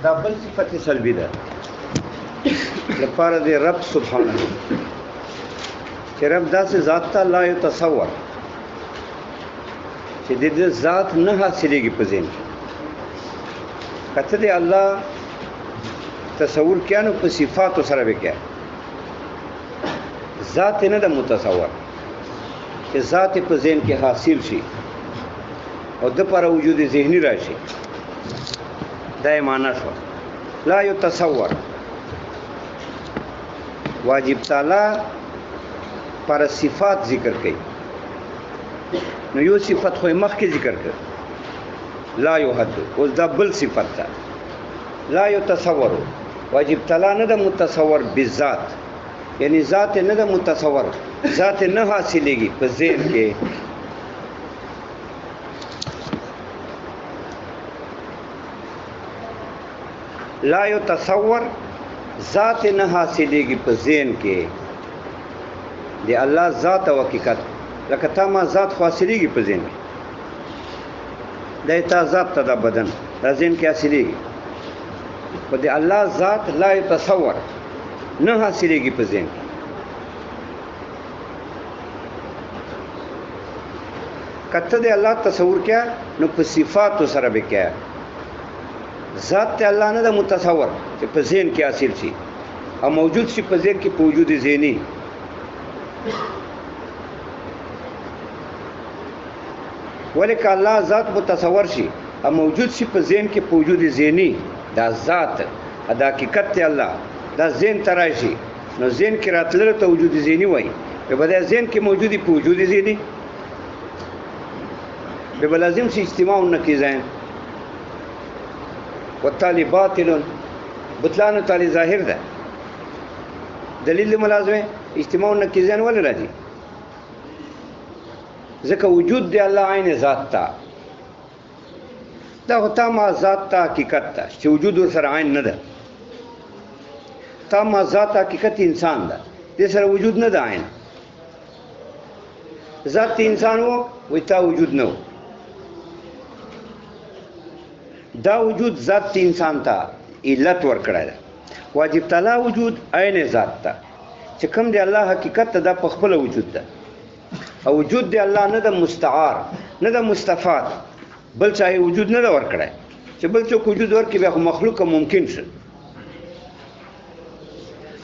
دا بل صفت سلبی ده لپاره دی رب سبحانه چې رب داسې ذات ته لا یتصور چې د دې ذات نه حاصلېږي په ذهن کې کته دی الله تصور کیانو په صفاتو سره وکړي ذات نه د متصور چې ذات په ذهن کې حاصل شي او د پر وجود ذهني راشي دا معنا شو لا یتصور واجب تعالی پر صفات ذکر کړي نو یو صفت خو مخ کې ذکر کړ لا یحد او دا بل صفت ده لا یتصور واجب تعالی نه د متصور بالذات یعنی ذات نه د متصور ذات نه حاصلېږي په ذهن کې لا یتصور ذات نه حاصلېږي په ذهن کې دی الله ذات او حقیقت لکه تا ما ذات حاصلېږي په ذهن کې د تا ذات ته د بدن د ذهن کې حاصلېږي خو دی الله ذات لا یتصور نه حاصلېږي په ذهن کې کته دی الله تصور کیا نو په صفاتو سره به کیا ذات ته الله نه د متصور چې په ذهن کې حاصل شي او موجود شي په ذهن کې په وجود ذهني ولکه الله ذات متصور شي او موجود شي په ذهن کې په وجود ذهني دا ذات دا حقیقت ته الله دا ذهن تراشي نو ذهن کې راتلل ته وجود ذهني وای په بده ذهن کې موجودي په وجود ذهني به لازم شي اجتماع نکي ذهن والتالي باطل بطلان تعالی ظاهر ده دلیل ملازمه اجتماع نکي ذهن ولا راځي ځکه وجود دی الله عین ذات تا دا هوتا ما ذات تا حقیقت تا چې وجود سره عین نه ده تا ما ذات حقیقت انسان ده دې سره وجود نه ده عین ذات انسان وو وي تا وجود نه دا وجود ذات انسان ته علت ورکړه ده واجب تعالی وجود عین ذات ته چې کوم دی الله حقیقت ته د خپل وجود ده او وجود دی الله نه د مستعار نه د مستفاد بل چاہے وجود نه ورکړه چې بل څوک وجود ورکړي به مخلوق ممکن شي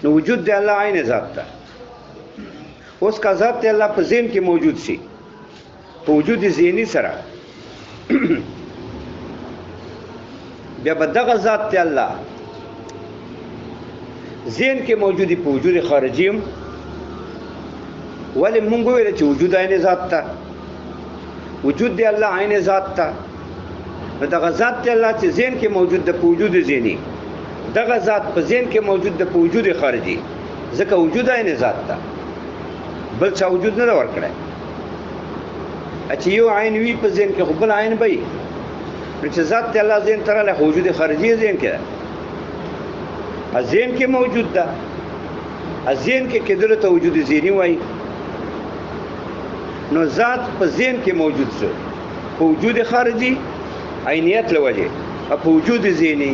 نو وجود دی الله عین ذات ته اوس کا ذات دی الله په ذهن کې موجود شي په وجود ذهني سره بیا بدغه ذات ته الله ذهن کې موجودی په وجود خارجي هم ولی مونږ ویل چې وجود عین ذات ته وجود دی الله عین ذات ته دغه ذات ته الله چې ذهن کې موجود د په وجود ذهني دغه ذات په ذهن کې موجود د په وجود خارجي ځکه وجود عین ذات ته بل څه وجود نه ورکړي چې یو عین وی په ذهن کې خپل عین به چې ذات ته الله ذهن تر له وجود خارجي ذهن کې ذهن کې موجود ده ذهن کې کېدل ته وجود ذهني وای نو ذات په ذهن کې موجود شو په وجود خارجي عینیت لوجه او په وجود ذهني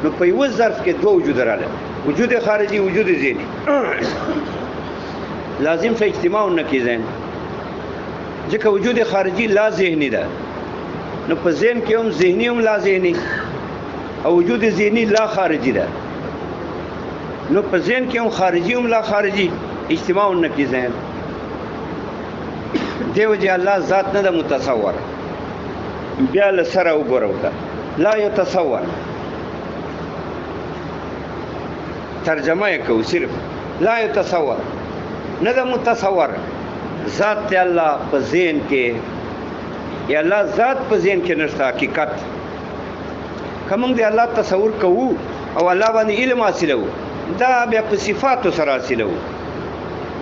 نو په یو ظرف کې دوه وجود رااله وجود خارجي وجود ذهني لازم په اجتماع نکي ذهن ځکه وجود خارجي لا ذهني ده نو په ذهن کې هم ذهني هم لا ذهني او وجود ذهني لا خارجي ده نو په ذهن کې هم خارجي هم لا خارجي اجتماع نکي ذهن دیو جي الله ذات نه د متصور بیا له سره وګورو لا يتصور ترجمه کو صرف لا يتصور نه د متصور ذات ته الله په ذهن کې یا الله ذات په ذهن کې نشته حقیقت کوم دی الله تصور کوو او الله باندې علم حاصلو دا بیا په صفاتو سره حاصلو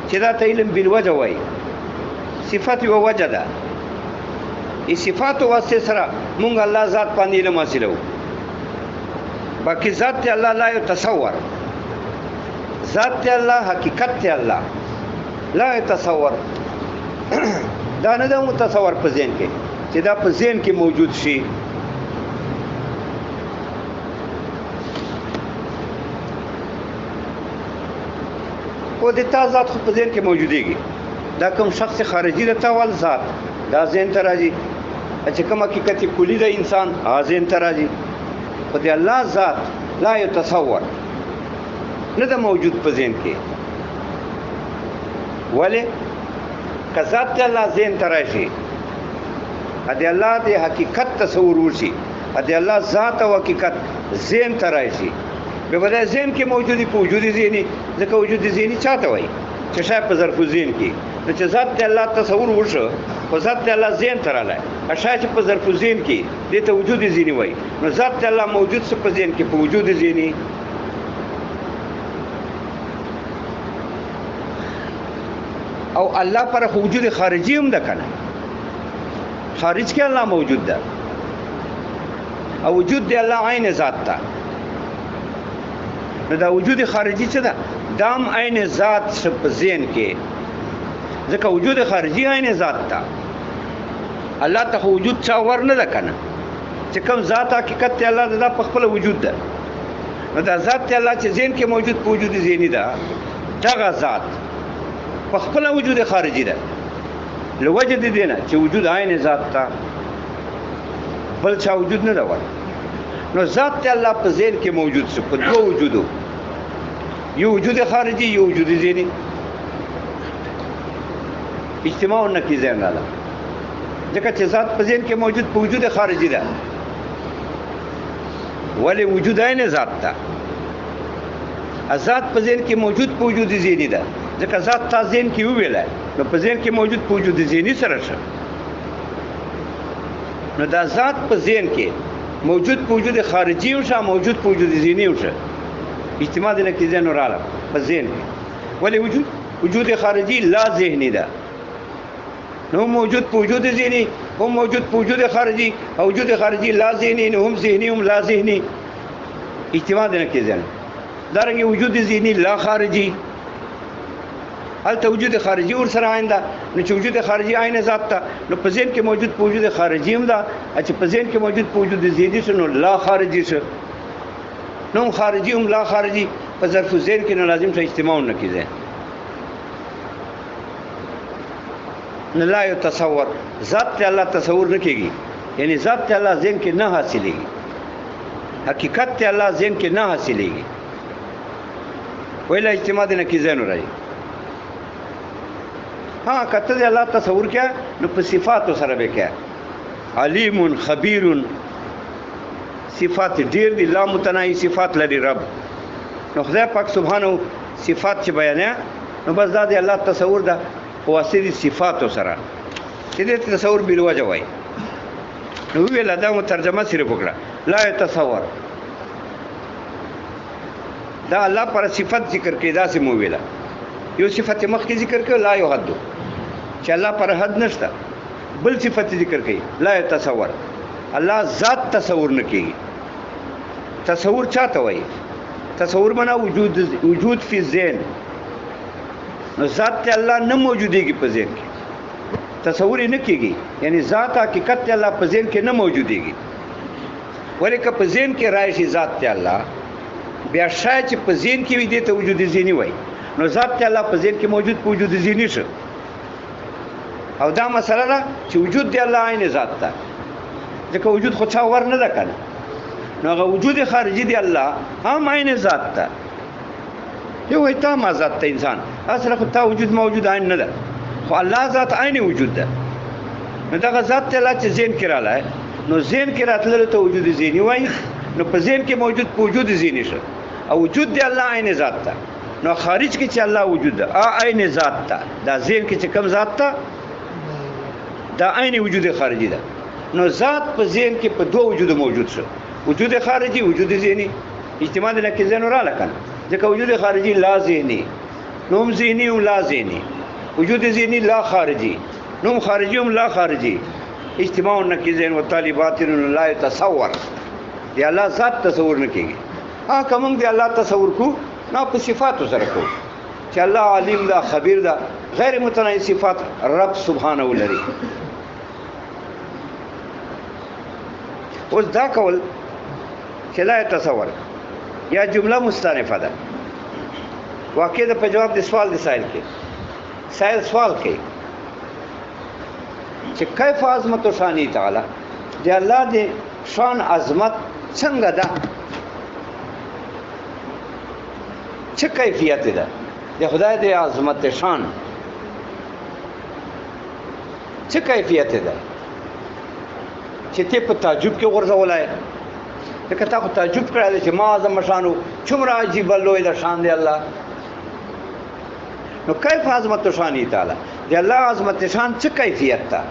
چې دا ته علم بالوجه وای صفات یو وجه ده ای صفاتو واسطه سره مونږ الله ذات باندې علم حاصلو باقي ذات ته الله لا يتصور ذات ته الله حقیقت ته الله لا يتصور دا نه د متصور په ذهن کې چې دا په ذهن کې موجود شي او د تا ذات خو په ذهن کې موجودېږي دا کوم شخص خارجي د تا ول ذات دا ذهن ته راځي چې کوم حقیقت کلی د انسان هغه ذهن ته راځي خو د الله ذات لا یتصور نه ده موجود په ذهن کې ولې که ذات د الله ذهن ته راشي د الله د حقیقت تصور وشي د الله ذات او حقیقت ذهن ته راشي بیا به د ذهن کې موجودي په وجود ذهني ځکه وجود ذهني چاته وایي چې شاید په ظرف ذهن کې نو چې ذات د الله تصور وشو خو ذات د الله ذهن ته راغلی شاید چې په ظرف ذهن کې دې ته وجود ذهني وایي نو ذات د الله موجود څه په ذهن کې په وجود ذهني او الله پر وجود خارجي هم ده کنه خارج کې الله موجود ده او وجود دی الله عین ذات ته نو دا وجود خارجي څه ده دام عین ذات په ذهن کې ځکه وجود خارجي عین ذات ته الله ته وجود چا ور نه ده کنه چې کوم ذات حقیقت ته الله دا په خپل وجود ده نو دا ذات ته الله چې ذهن کې موجود په وجود ذهني ده دغه ذات په خپل وجود خارجي ده لوجه دې نه چې وجود عین ذات ته بل چا وجود نه راوړ نو ذات ته الله په ذهن کې موجود څه په دوه وجودو یو وجود خارجي یو وجود ذهني اجتماع نه کیږي نه ځکه چې ذات په ذهن کې موجود په وجود خارجي ده ولی وجود عین ذات ته ذات په ذهن کې موجود په وجود ذهني ده ځکه ذات تا ذهن کې ویل نو په ذهن کې موجود په وجود ذهني سره شه نو دا ذات په ذهن کې موجود په وجود خارجي او شه موجود په وجود ذهني او شه اجتماع دې نه کې ذهن وراله په ذهن کې ولی وجود خارجي لا ذهني ده نو موجود په وجود ذهني هم موجود په وجود خارجي او وجود خارجي لا ذهني نو هم ذهني هم لا ذهني اجتماع دې نه کې ذهن دارنګه وجود ذهني لا خارجي هلته وجود خارجي ور سره عین ده نو چې وجود خارجي عین ذات ته نو په ذهن کې موجود په وجود خارجي هم ده چې په ذهن کې موجود په وجود ذهني شنو لا خارجي شه نو خارجي هم لا خارجي په ظرف ذهن کې نه لازم ته اجتماع نه کیږي نه لا يتصور ذات ته الله تصور نه کیږي یعنی ذات ته الله ذهن کې نه حاصلېږي حقیقت ته الله ذهن کې نه حاصلېږي ویلا اجتماع نه کیږي نو راځي ها کته دی الله تصور کیا نو په صفاتو سره به کیا علیم خبیر صفات ډیر دي لا متناهي صفات لري رب نو خدای پاک سبحانه صفات چې بیانیا نو بس دا دی الله تصور ده په واسطه دي صفاتو سره چې دې تصور بل وجه وای نو ویل دا مترجمه سره وکړه لا تصور دا الله پر صفات ذکر کې دا سمو ویلا یو صفت مخکې ذکر کړه لا یو حد چې الله پر حد نشته بل صفت ذکر کړي لا تصور الله ذات تصور نه کوي تصور چاته وایي تصور معنا وجود فی ذهن نو ذات ته الله نه موجودېږي په ذهن کې تصور نه کیږي یعنی ذات حقیقت ته الله په ذهن کې نه موجودېږي ولکه په ذهن کې راشي ذات ته الله بیا شاید چې په ذهن کې وي دې ته وجود ذهني وایي نو ذات ته الله په ذهن کې موجود په وجود ذهني شو او دا مسله ده چې وجود دی الله عین ذات ته ځکه وجود خو چا ور نه ده کنه نو هغه وجود خارجي دی الله هم عین ذات ته یو ایته ما ذات ته انسان اصله خو تا وجود موجود عین نه ده خو الله ذات عین وجود ده نو دا ذات ته الله چې ذهن کې رااله نو ذهن کې راتلل ته وجود ذهني وایي نو په ذهن کې موجود په وجود ذهني شو او وجود دی الله عین ذات ته نو خارج کې چې الله وجود ده عین ذات ته دا ذهن کې چې کوم ذات ته دا عین وجود خارجي ده نو ذات په ذهن کې په دوه وجود موجود شو وجود خارجي وجود ذهني اجتماع د لکه ذهن را لکن ځکه وجود خارجي لا ذهني نوم ذهني او لا ذهني وجود ذهني لا خارجي نوم خارجي هم لا خارجي اجتماع نکي ذهن و طالبات لا يتصور دی الله ذات تصور نه کیږي کوم دی الله تصور کو نو په صفاتو سره کو چې الله علیم دا خبیر دا غیر متناهي صفات رب سبحانه ولري اوس دا کول چې لا تصور یا جمله مستانفه ده واقع د په جواب د سوال د سائل کې سائل سوال کوي چې کیف عظمت شانی تعالی د الله د شان عظمت څنګه ده څه کیفیت ده د خدای د عظمت شان څه کیفیت ده چې ته په تعجب کې ورځولای ځکه تا خو تعجب کړی دی چې ما اعظم شانو څومره عجیب لوی د شان دی الله نو کیف عظمت شانی تعالی د الله عظمت شان څه کیفیت ده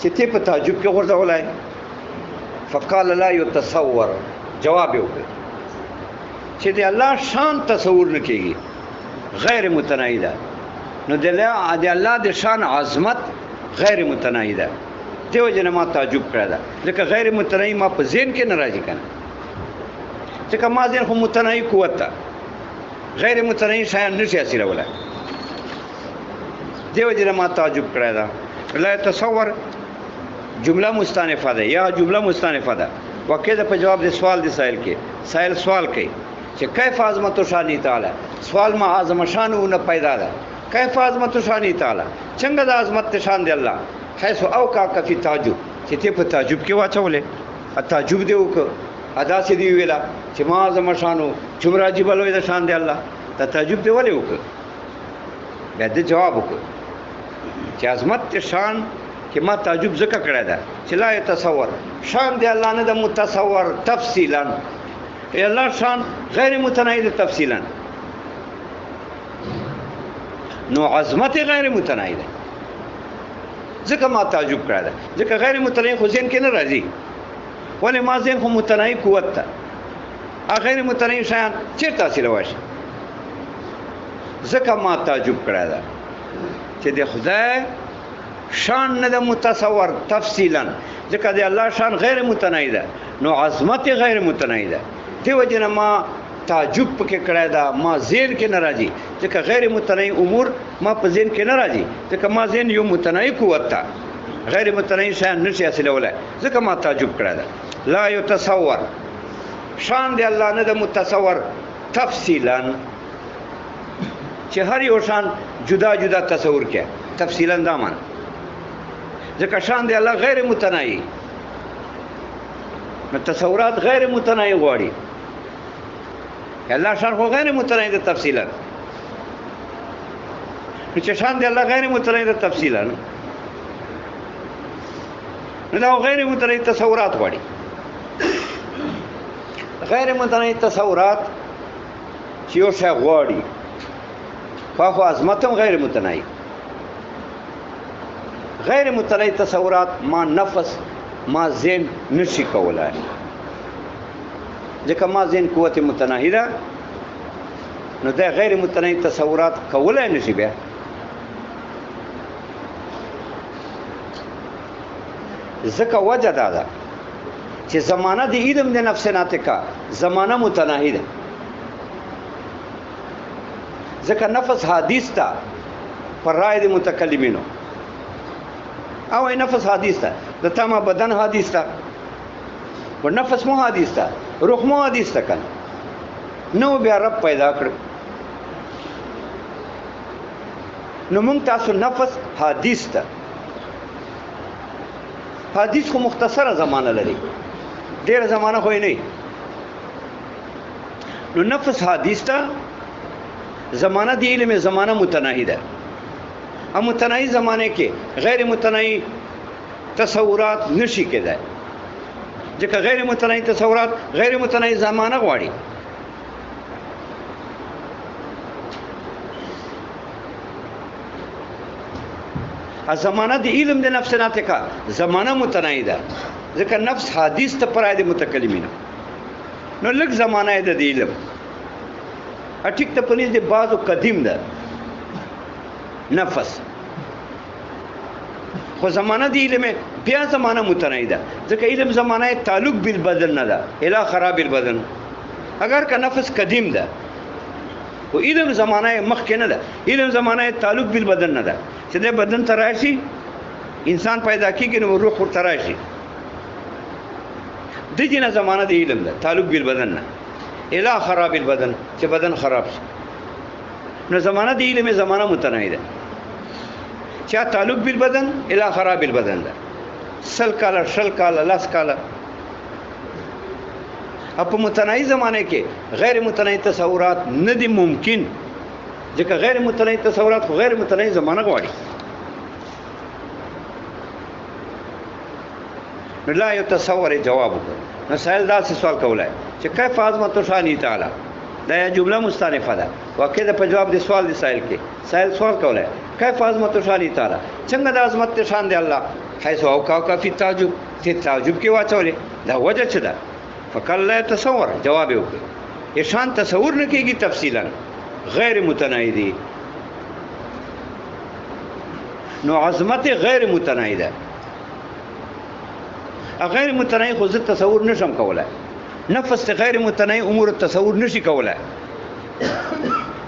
چې ته په تعجب کې ورځولای فقال لا يتصور جواب یې وکړ چې د الله شان تصور نه کېږي غیر متناهی ده نو د الله د شان عظمت غیر متناهی ده دیو جن ما تعجب کړی ده ځکه غیر متناهی ما په ذهن کې نه راځي کنه ځکه ما ذهن خو متناهی قوت ده غیر متناهی شیان نشي حاصلولی دیو جن ما تعجب کړی ده لا تصور جمله مستانفه ده یا جمله مستانفه ده واقع ده په جواب د سوال د سائل کې سائل سوال کوي چې کیف عظمت شانی تعالی سوال ما اعظم شانونه پیدا ده کیف عظمت شانی تعالی څنګه د عظمت شان دی الله حيث اوقع فی تعجب چې ته په تعجب کې واچولې تعجب دی وکړه ادا سي دی ویلا چې ما اعظم شانو څومره عجیب لوی د شان دی الله ته تعجب دی ولې وکړه بیا دې جواب وکړه چې عظمت شان کې ما تعجب ذکر کړی ده چې لا تصور شان دی الله نه د متصور تفصیلا الله شان غیر متناهی ده تفصیلا نو عظمت غیر متناهی ده ځکه ما تعجب کړی ده ځکه غیر متناهی خو ذهن کې نه راځي ولې ما ذهن خو متناهی قوت ده غیر متناهی شیان چیرته حاصلولی شي ځکه ما تعجب کړی ده چې د خدای شان نه د متصور تفصیلا ځکه د الله شان غیر متناهی ده نو عظمت غیر متناهی ده دیو جن ما تعجب پکې کړی ده ما ذهن کې نه راځي ځکه غیر متناهی امور ما په ذهن کې نه راځي ځکه ما ذهن یو متناهی قوت ده غیر متناهی شیان نشي حاصلولی ځکه ما تعجب کړی ده لا یتصور شان دی الله نه د متصور تفصیلا چې هر یو شان جدا جدا تصور کې تفصیلا دا معنی ځکه شان دی الله غیر متناهی نو تصورات غیر متناهی غواړي الله شان خو غیر متناهی ده تفصیلا نو چې شان دی الله غیر متناهی ده تفصیلا نو دا غیر متناهی تصورات غواړي غیر متناهی تصورات چې یو شی غواړي خو عظمت هم غیر متناهی غیر متناهی تصورات ما نفس ما ذهن نشي کولای ځکه ما ذهن قوت متناهی ده نو دا غیر متناهی تصورات کولای نشي بیا ځکه وجه دا ده چې زمانه د علم د نفس ناطقه زمانه متناهی ده ځکه نفس حدیث ده پر رائے د متکلمینو او نفس حدیث ده د تمام بدن حدیث ده و نفس مو حدیث ده روح مو حدیث ده کنه نو بیا رب پیدا کړ نو مونږ تاسو نفس حدیث ده حدیث خو مختصره زمانه لري ډیره زمانه خو نه نو نفس حدیث ده زمانه دی علم زمانه متناهی ده ام متناهی زمانه کې غیر متناهی تصورات نشي کېدای ځکه غیر متناهی تصورات غیر متناهی زمانه غواړي زمانه د علم د نفس ناطقه زمانه متناهی ده ځکه نفس حدیث ته پرای د متکلمینو نو لږ زمانه ده د علم اټیک ته پنځ د بعضو قدیم ده نفس خو زمانه دی علم بیا زمانه متناهی ده ځکه علم زمانه تعلق بالبدن نه ده الی خراب البدن اگر که نفس قدیم ده او علم زمانه مخکې نه ده علم زمانه تعلق بالبدن نه ده چې د بدن ته راشي انسان پیدا کیږي نو روح ورته راشي د دې نه زمانه دی علم ده تعلق بالبدن نه الی خراب البدن چې بدن خراب شي نو زمانه د علم زمانه متناهی ده چا تعلق بالبدن الی خراب البدن ده سل کاله شل کاله لاس کاله په متناهی زمانه کې غیر متناهی تصورات نه دي ممکن ځکه غیر متناهی تصورات خو غیر متناهی زمانه غواړي نو لا يتصور جواب وکړه نو سائل دا سوال کولای چې کیف عظمت شان تعالی دا یا جمله مستانفه ده واقع د په جواب د سوال دی سائل کې سائل سوال کولای کیف عظمت شان تعالی څنګه د عظمت شان دی الله حيث او کا فی تعجب ته تعجب کې واچولې دا وجه څه ده فقال لا يتصور جواب وکړه شان تصور نه کېږي تفصیلا غیر متناهی دی نو عظمت غیر متناهی ده غیر متناهی خو زه تصور نشم کولای نفس غیر متناهی امور تصور نشي کولای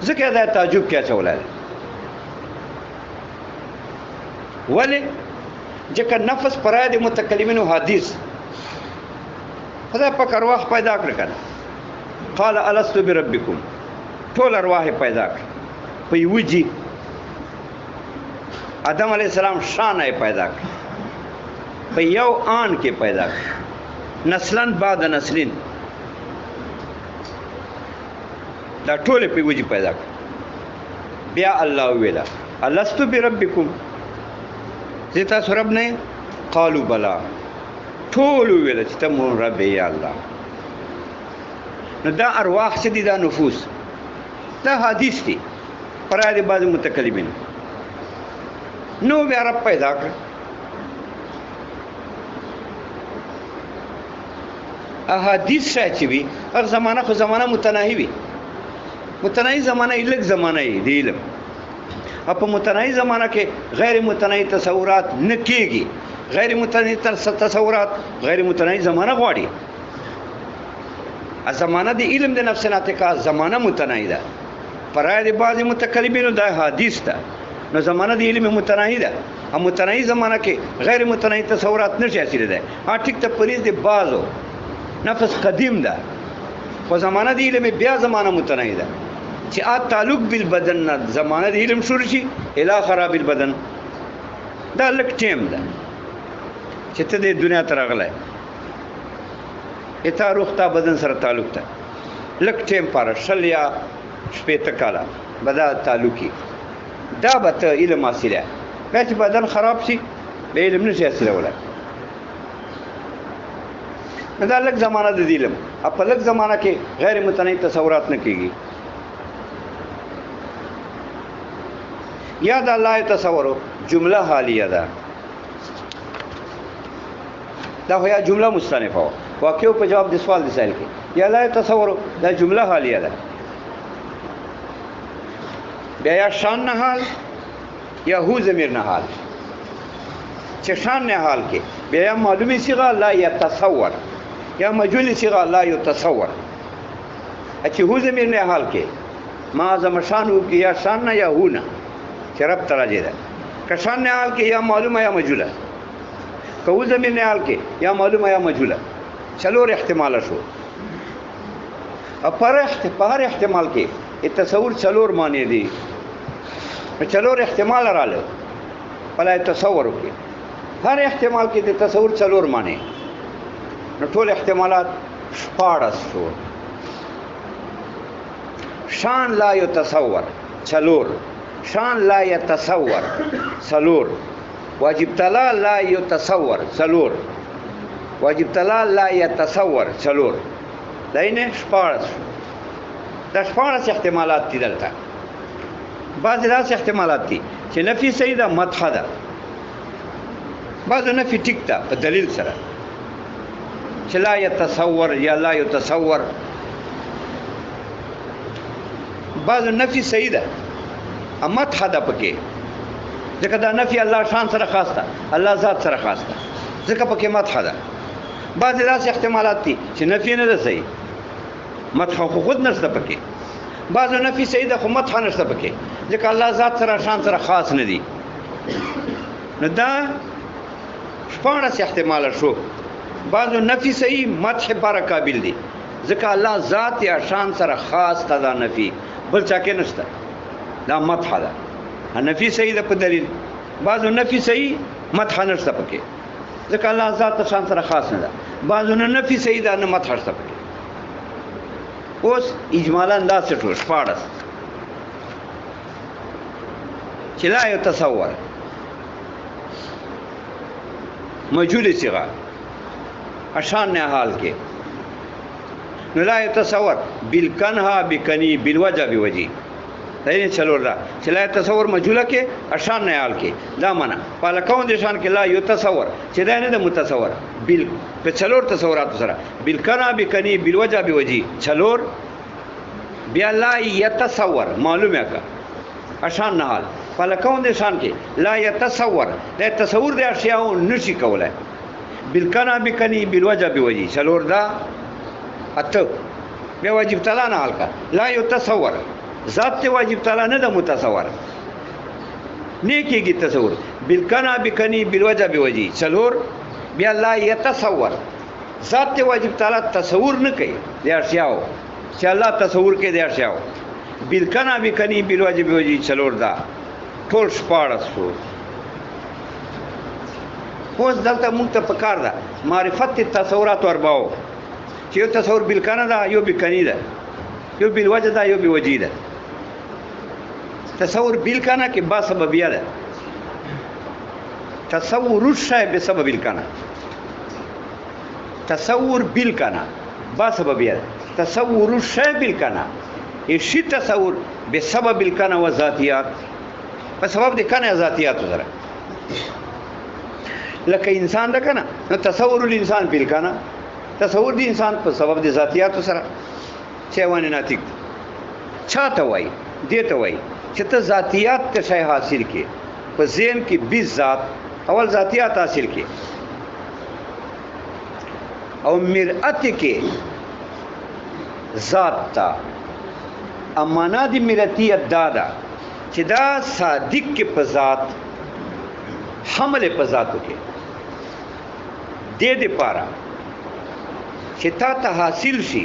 ځکه دا تعجب کې اچولای ولی ځکه نفس پرای د متکلمینو حدیث خدای پاک ارواح پیدا کړ کنه قال الست بربکم ټول ارواح پیدا کړ په یوجي آدم علیه السلام شان یې پیدا کړ په یو آن کې پیدا کړ نسلن بعد نسلین دا ټول په وجه پیدا کړ بیا الله ویلا الست بربکم زتا سرب نه قالوا بلا ټول ویل چې ته مون رب یا الله نو دا ارواح چې دي دا نفوس دا حدیث دي پرای دي بعض متکلمین نو بیا رب پیدا کړ احادیث چې وي هر زمانہ خو زمانہ متناهی وي متناهی زمانہ الګ زمانہ دی علم په متناهی زمانہ کې غیر متناهی تصورات نه کېږي غیر متناهی تصورات غیر متناهی زمانہ غواړي زمانہ د علم د نفس ناطقه زمانہ متناهی ده پرای د بعض متکلمینو د حدیث ده نو زمانہ د علم متناهی ده او متناهی زمانہ کې غیر متناهی تصورات نشي حاصل ده ټیک ته پریز د بعضو نفس قدیم ده خو زمانہ د علم بیا زمانہ متناهی ده چې تعلق بالبدن نه زمانہ د علم شروع شي الی خراب البدن دا لک ټیم ده چې ته د دنیا ته راغلی اته روح ته بدن سره تعلق ده لک ټیم پر شل یا شپېته کاله به دا تعلقي دا به ته علم حاصله بیا چې بدن خراب شي به علم نشي حاصلولی دا لک زمانہ د علم په لک زمانہ کې غیر متناهی تصورات نه کېږي یا د الله تصور جمله حالیه ده دا هو یا جمله مستانفه واقع په جواب د سوال د سائل کې یا لا تصور دا جمله حالیه ده بیا یا شان نه حال یا هو ضمیر نه حال چې شان نه حال کې بیا معلومی صيغه لا يتصور یا مجهول صيغه لا يتصور چې هو ضمیر نه حال کې ما زم شانو کې یا شان نه یا هو نه چې رب تراجه ده که شان نه حال کې یا معلومه یا مجهوله که هو ضمیر نه حال کې یا معلومه یا مجهوله څلور احتمال شو پر احتمال کې تصور څلور معنی دي څلور احتمال رااله ولا تصور کې هر احتمال کې د تصور څلور معنی نو ټول احتمالات شپاړس شو شان لا يتصور څلور شان لا يتصور څلور واجب تعالی لا يتصور څلور واجب تعالی لا يتصور څلور داینه شپاړس د شپاړس احتمالات دي دلته بعض داسې احتمالات دي چې نفي صحیح ده مدح ده بعض نفي ټیک ده په دلیل سره چې لا يتصور یا لا يتصور بعض نفي صحیح ده مدح ده پکې ځکه دا نفي الله شان سره خاص ده الله ذات سره خاص ده ځکه پکې مدح ده بعض داسې احتمالات دي چې نفي نه ده صحیح مدح خو خود نشته پکې بعض نفي صحیح ده خو مدح نشته پکې ځکه الله ذات سره شان سره خاص نه دي نو دا شپاړس احتمال شو بعض نفي صحیح مدح پر قابل دي ځکه الله ذات یا شان سره خاص ده نفي بل چا کې نشته دا مدح ده. نفي صحیح ده په دلیل، بعضو نفي صحیح مدح نشته پکې، ځکه الله ذات ته شان سره خاص نه ده. بعضو نه نفي صحیح ده نه مدح شته پکې. اوس اجمالا داسې ټول 14 چې لا يتصور مجهول صيغه اشان نه حال کې نو لا يتصور بالکنها بکنی بالوجه بوجی دین چلو را چې لا يتصور مجهوله کې اشان نه حال کې دا معنا پاله کوم دي شان کې لا يتصور چې دا نه د متصور بال په چلور تصورات سره بالکنها بکنی بالوجه بوجی چلور بیا لا يتصور معلومه کا اشان نه حال پاله کوم دي شان کې لا يتصور د تصور د اشیاء نشي کولای بالکنا بکنی بالوجه بوجی چلور دا اته بیا واجب تعالی نه حال کا لا يتصور ذات ته واجب تعالی نه د متصور نه کېږي تصور بالکنا بکنی بالوجه بوجی چلور بیا لا يتصور ذات ته واجب تعالی تصور نه کوي د اشیاء چې الله تصور کوي د اشیاء بالکنا بکنی بالوجه بوجی چلور دا ټول 14 شو. اوس دلته مونږ ته پکار ده معرفت تصورات اربعو چې یو تصور بالکنه ده، یو بکنی ده، یو بالوجه ده، یو بوجی ده. تصور بالکنه کې با سببیه ده، تصور الشیء بسبب الکنه، تصور بالکنه با سببیه ده، تصور الشیء بالکنه شی تصور بسبب الکنه و ذاتیات په سبب د کنه ذاتیات سره لکه انسان ده کنه نو تصور الانسان بالکنه تصور د انسان په سبب د ذاتیات سره چې وانه ناتیک چاته وای دیته وای چې ته ذاتیات ته شی حاصل کې په ذهن کې 20 ذات اول ذاتیات حاصل کې او مرئت کې ذات تا امانا دی مرئتیت دادا چې دا صادق کې په ذات حمل په ذاتو کې دې پاره چې تا ته حاصل شي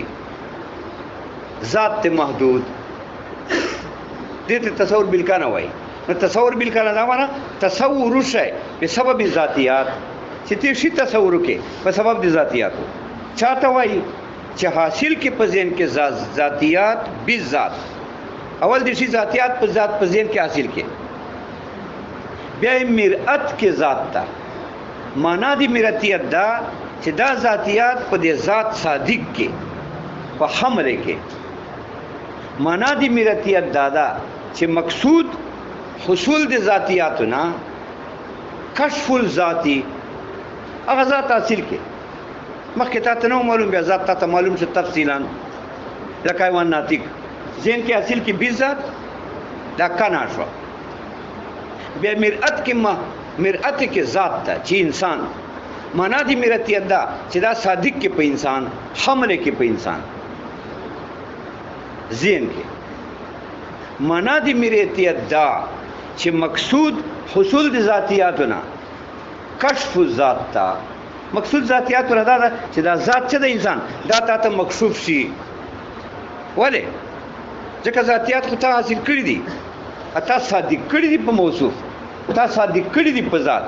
ذات ته محدود دې ته تصور بالکنه وای. نو تصور بالکنه دا معنا تصور شي په سبب ذاتیات چې ته شي تصور کې په سبب د ذاتیاتو چاته وای چې حاصل کې په ذهن کې ذاتیات 20 ذات اول د شي ذاتیات په ذات په ذهن کې حاصل کې بیا مرئت کې ذات تا معنا دی مرئتیت دا چې دا ذاتیات په دې ذات صادق کې په حمل کې معنا دی مرئتیت دا چې مقصود حصول د ذاتیاتو نه کشف الذاتی هغه ذات حاصل کې مخکې ته نو معلوم بیا ذات ته معلوم شو تفصیلا لکه وان ناتیک ذهن کې حاصل کې 20 ذات دا کنا شو بیا مرئت کې مرئت کې ذات ته چې انسان معنا دی مرئتیت دا چې دا صادق کې په انسان حمله کې په انسان ذهن کې معنا دی مرئتیت دا چې مقصود حصول د ذاتیاتو نه کشف الذات تا مقصود ذاتیاتو نه دا چې دا ذات چې د انسان دا ته مکشوف شي ولې ځکه ذاتیات خو ته حاصل کړی دي اته صادق کړی دي په موصوف تا صادق کړی دي په ذات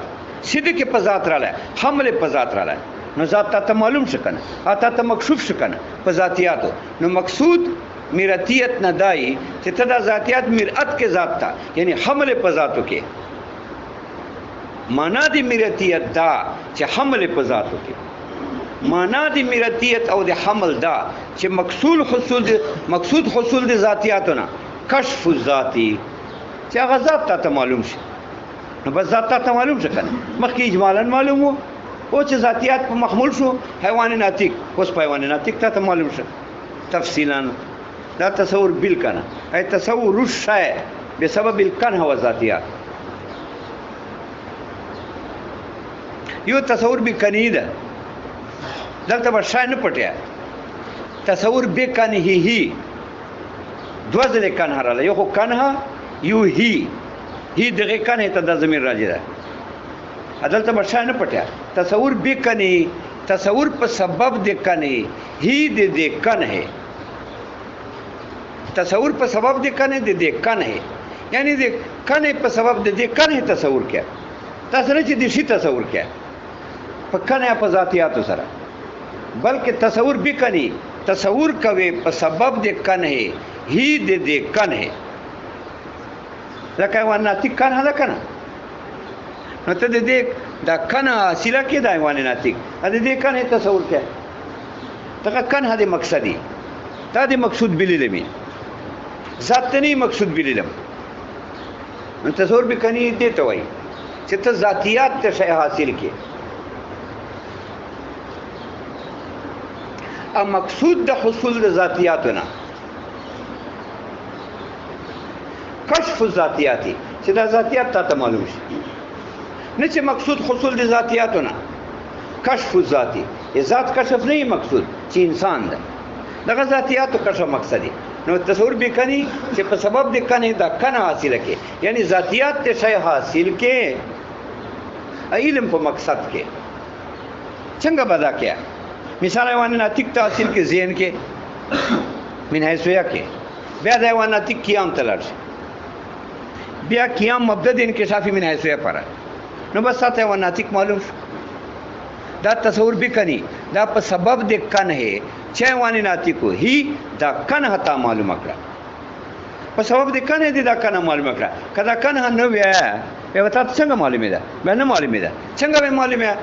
صدق په ذات رااله حمله په ذات رااله نو ذات ته معلوم شکنه اته ته مکشوف شکنه په ذاتیاتو نو مقصود مرئتیت نه دای چې ته دا ذاتیات مرئت کې ذات تا یعنی حمله په ذاتو کې معنا دی مرئتیت دا چې حمله په ذاتو کې معنا دی مرئتیت او د حمل دا چې مقصود حصول د ذاتیاتو نه کشف الذاتی چې هغه ذات ته معلوم شي نو بس ذات ته معلوم شي کنه مخکې اجمالا معلوم وو او چې ذاتیات په محمول شو حیوان ناتیک اوس په حیوان ناتیک ته معلوم شي تفصیلا دا تصور بالکنه ای تصور الشیء بسبب الکنه و ذاتیات یو تصور بکنی ده دلته به شای نه پټیا تصور بکنه هی دو ځله کنه رااله یو خو کنه یو هی دغه کنه ته د ضمیر راځي ده عدالت به شای نه پټیا تصور بکنی تصور په سبب د کنه هی د کنه تصور په سبب د کنه د کنه یعنی د کنې په سبب د دې کنې تصور کړه تاسو نه چې د شي تصور کړه په کنې په ذاتیاتو سره بلکې تصور به کني تصور کوي په سبب د کنې هی د کنې لکه وناتی کنه ده کنه نو ته د دې دا کنه اصله کې دا وناتی د دې کنې تصور کړه ته کنه د مقصدی تا د مقصود بلیدم ذات نه مقصود بلیدم نو تصور به کني دې ته وایي چې ته ذاتیات ته شی حاصل کې ا مقصود د حصول د ذاتیاتونه کشف الذاتیاتی چې دا ذاتیات ته معلوم شي نه چې مقصود حصول د ذاتیاتونه کشف الذاتی ذات کشف نه مقصود چې انسان ده دغه ذاتیاتو کشف مقصد دی نو تصور به کني چې په سبب د کنه دا کنه حاصله کې یعنی ذاتیات ته شی حاصل کې علم په مقصد کې څنګه بدا کیا مثال ایوان ناتیک تحصیل کې ذهن کې من حیثیه کې بیا د ایوان ناتیک قیام تلل بیا قیام مبدا د انکشافی من حیثیه پر نو بس ساته ایوان ناتیک معلوم دا تصور به کني دا په سبب د کنه چې ایوان ناتیکو هی دا کنه تا معلومه کړه په سبب د کنه دي دا کنه معلومه کړه کدا کنه نو بیا به وتا څنګه معلومه ده به نه معلومه ده څنګه به معلومه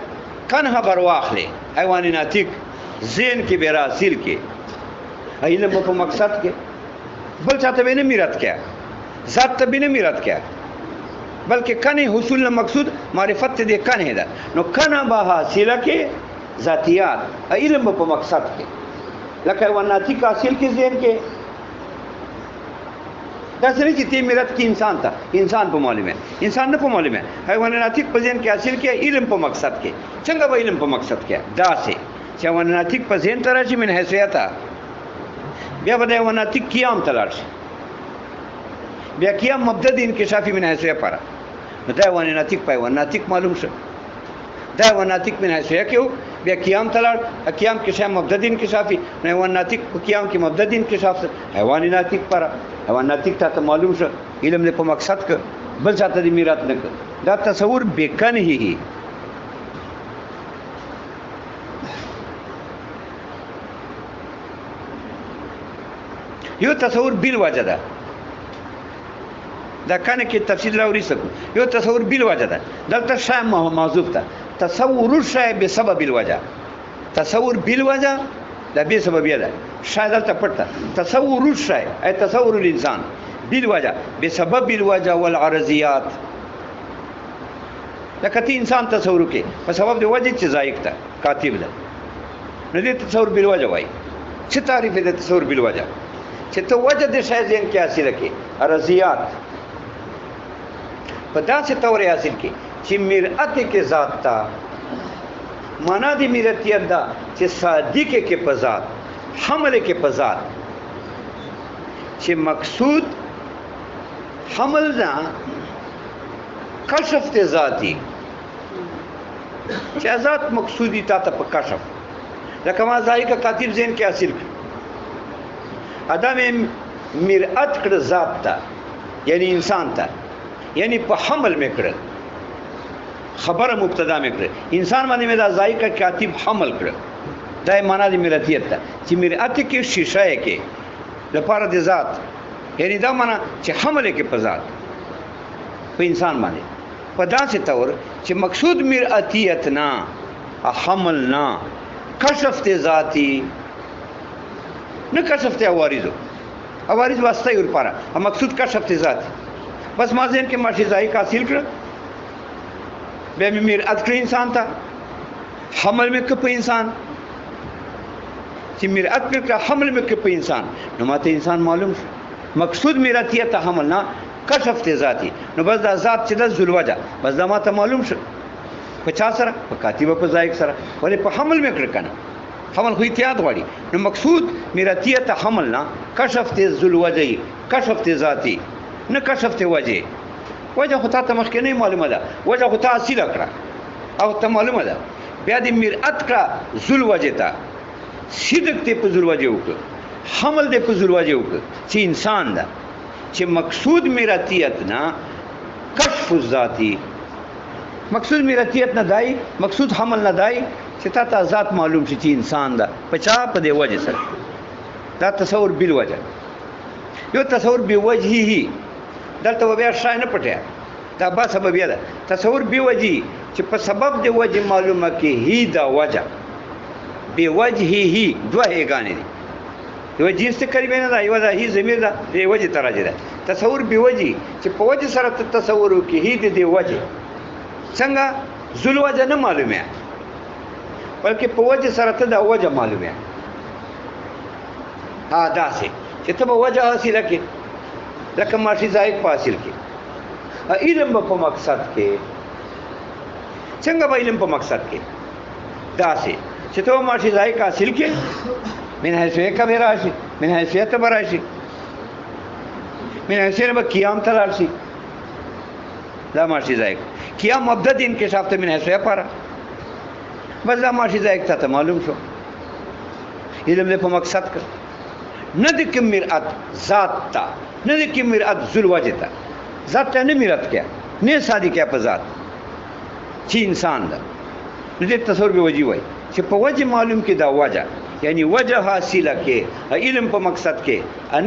کنه بر واخلې ایوان ناتیک ذهن کې به حاصل کې علم په مقصد کې بل چاته به نه میرات کې ذات ته به نه میرات کې بلکې کنه حصول مقصود معرفت دې کنه ده نو کنه به حاصله کې ذاتیات علم په مقصد کې لکه ایوان ناتیک حاصل کې ذهن کې دا سره چې تی میرات کې انسان ته انسان په معلومه انسان نه په معلومه حیوان ناتیک په ذهن کې حاصل کې علم په مقصد کې څنګه به علم په مقصد کې دا سه چې حیوان ناتیک په ذهن تر شي من حیثیت بیا به حیوان ناتیک قیام تلل شي بیا قیام مبدا د انکشافی من حیثیت پر دا حیوان ناتیک په حیوان ناتیک معلوم شو دا حیوان ناتیک من حیثیت کې بیا قیام تلل قیام کې شی مبدا د انکشافی حیوان ناتیک په قیام کې مبدا د انکشاف حیوان ناتیک پر حیوان ناتیک ته معلوم شو علم نه په مقصد ک بل چاته دی میرات نه ک دا تصور بیکن هی یو تصور بیل وجه دا کنه کې تفصیل راوړی سکو یو تصور بیل وجه ده دلته شای موضوع ته تصور شای به سبب الوجه تصور بیل وجه دا به سبب ده شاید دلته پټه تصور شای ای تصور الانسان بیل وجه به سبب الوجه والعرضیات لکه تی انسان تصور کې په سبب د وجه چې زایق ده کاتب ده نو دې تصور بیل وجه وای چې تعریف دې تصور بیل وجه چې ته وجه د شای ذهن کې حاصل کې عرضیات په داسې تور حاصل کې چې مرأت کې ذات تا معنا دی مرتیت دا چې صادق کې په ذات حمل کې په ذات چې مقصود حمل نه کشف ته ذاتی چې ذات مقصودی تا ته په کشف لکه ما ذایقه کاتب ذهن کې حاصل ادم مرأت کړ ذات تا یعنی انسان تا یعنی په حمل میں کړ خبر مبتدا میں کړ انسان باندې مې دا ذایقه کاتب حمل کړ دا معنا د مرتیت ته چې مرأت کې شیشه کې لپاره د ذات یعنی دا معنا چې حمل کې په ذات په انسان باندې په داسې تور چې مقصود مرأتیت نه حمل نه کشف ته ذاتی نه کشف ته عوارض واسطه یې لپاره مقصود کشف ته ذاتی بس ما ذهن کې ماشي ذایقه حاصل کړ بیا مې مرأت کړ انسان ته حمل مې کړ په انسان چې مرأت مې کړ حمل مې کړ په انسان نو ماته انسان معلوم شو مقصود مرأتیت حمل نه کشف ته ذاتی نو بس دا ذات چې د ذوالوجه بس دا ماته معلوم شو په چا سره په کاتب په ذایق سره ولې په حمل مې کړ کنه حمل خو احتیاط غواړي نو مقصود مرأتیت حمل نه کشف ته ذوالوجه کشف ته ذاتی نه کشف ته وجه خو ته مخکې نه معلومه ده وجه خو ته حاصل کړه او ته معلومه ده بیا د مرأت کړه ذوالوجه ته صدق ته په ذوالوجه وکړه حمل دې په ذوالوجه وکړه چې انسان ده چې مقصود مرتیت نه کشف الذاتی، مقصود مرتیت نه دای، مقصود حمل نه دای چې تا ته ذات معلوم شي چې انسان ده پچا په دی وجه سره. دا تصور بل وجه، یو تصور به وجهه دلته بیا شای نه پټه، دا با سبب ده. تصور به وجهه چې په سبب دی وجه معلومه کې هی دا وجه به وجهه دوه هیګانې دي، یو جنس ته کریمه نه ده، یو دا هی ضمیر ده دی وجه تراجه ده. تصور به وجهه چې په وجه سره تصور کې هی دی وجه څنګه ذل وجه نه معلومه، بلکې په وجه سره ته دا وجه معلومه. ها داسې چې ته به وجه حاصله کې لکه ماشي ذایق په حاصل کې، علم په مقصد کې څنګه به علم په مقصد کې داسې چې ته ماشي ذایق حاصل کې من حیثیت کا به راشي، من حیثیت به راشي، من حیثیت به قیام ته راشي. دا ماشي ذایق قیام مبدد انکشاف ته من حیثیت پاره، بس دا ماشي ذایق ته معلوم شو علم په مقصد کې. نه د کوم مراد ذات تا، نه د کوم مراد ذل وجه تا، ذات ته نه مراد کیا نه صادق کیا په ذات چې انسان ده. نو دې تصور به وجي وای چې په وجه معلوم کې دا وجه یعنی وجه حاصله کې علم په مقصد کې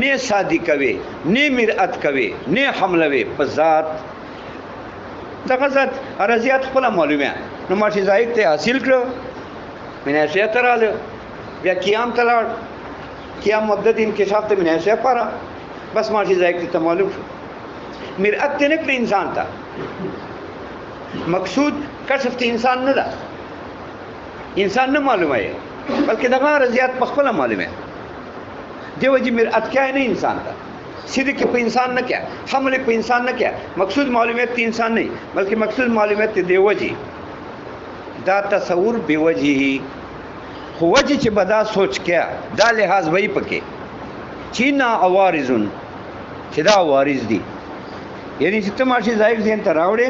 نه صادق کوي نه مراد کوي نه حملوي په ذات. دغه ذات ارزيات خپل معلومه نو ماشي ذایق ته حاصل کړو من حیثیت رااله بیا قیام تلاړ، قیام مبدد انکشاف ته من حیثیت پاره، بس ماشي ذایق ته معلوم شو. مراد ته نه کړ انسان ته، مقصود کشف ته انسان نه ده، انسان نه معلومه یې بلکې دغه ارزيات په خپل معلومه دیو جی مراد کیا نه انسان ته، صدق په انسان نه کیا، حمل په انسان نه کیا، مقصود معلومیت ته انسان نه بلکې مقصود معلومیت ته دیو جی. دا تصور به وجهه خو وجه چې بدا سوچ کیا دا لحاظ وای پکې چې نا عوارضن چې دا عوارض دي، یعنی چې ته ماشي ذایق ذهن ته راوړې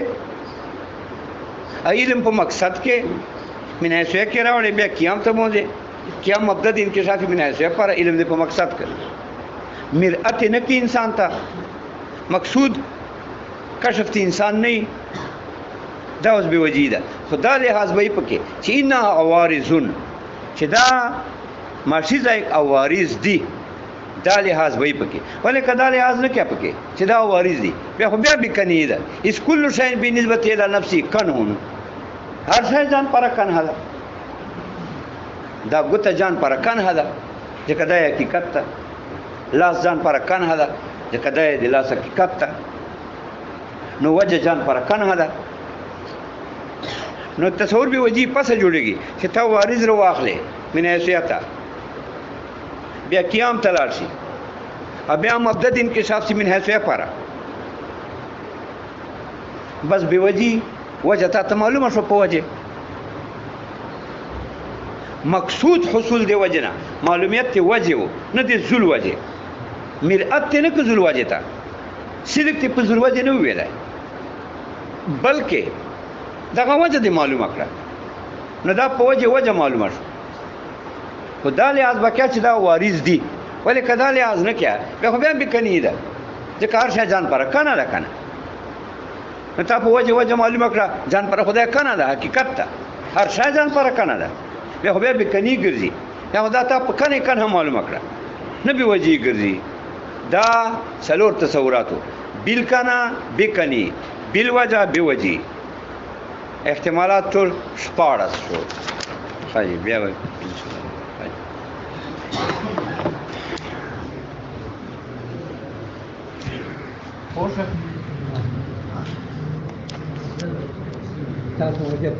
علم په مقصد کې من حیثیت کې راوړې بیا قیام ته مونږه قیام مبدد انکشاف من حیثیت پر علم دې په مقصد کې مرأت نه کې انسان ته، مقصود کشف ته انسان نه، دا اوس به وجیده خدا لحاظ وای پکې چې ان عوارضن چې دا ماشي ذایق عوارض دي، دا لحاظ وای پکې ولې کدا لحاظ نه کې پکې چې دا عوارض دي بیا خو بیا بکنی ده. اس کل شی به نسبت الى نفسي کنون، هر شی ځان پر کنه ده، دا ګوت ځان پر کنه ده چې کدا حقیقت ته، لاس ځان پر کنه ده چې کدا د لاس حقیقت ته، نو وجه ځان پر کنه ده. نو تصور به وجی پسه جوړیږي چې تا وارث رو واخلې من حیثیت بیا قیام تلار شي بیا مبدد انکشاف سی من حیثیت پاره، بس به وجی وجه تا معلومه شو په وجه مقصود حصول دی وجه نه معلومیت ته وجه و نه دی ذل وجه، مرأت ته نه کو ذل وجه تا صدق ته په ذل وجه نه ویلای بلکې دغه وجه دی معلومه کړه، نو دا په وجه معلومه شو. خدا لحاظ بکیا چې دا وارث دي ولې کدا لحاظ نه کیا بیا خو بیا بکنی ده ځکه هر شی ځان پر کنه ده کنه، نو تا په وجه معلومه کړه ځان پر خدای کنه ده حقیقت ته، هر شی ځان پر کنه ده بیا خو بیا بکنی ګرځي، یا دا تا په کنه معلومه کړه نه به وجه ګرځي. دا څلور تصوراتو بل کنه بکنی بل وجه به وجه احتمالات ټول شپاړس شو. خالی بیا وایي تاسو وجه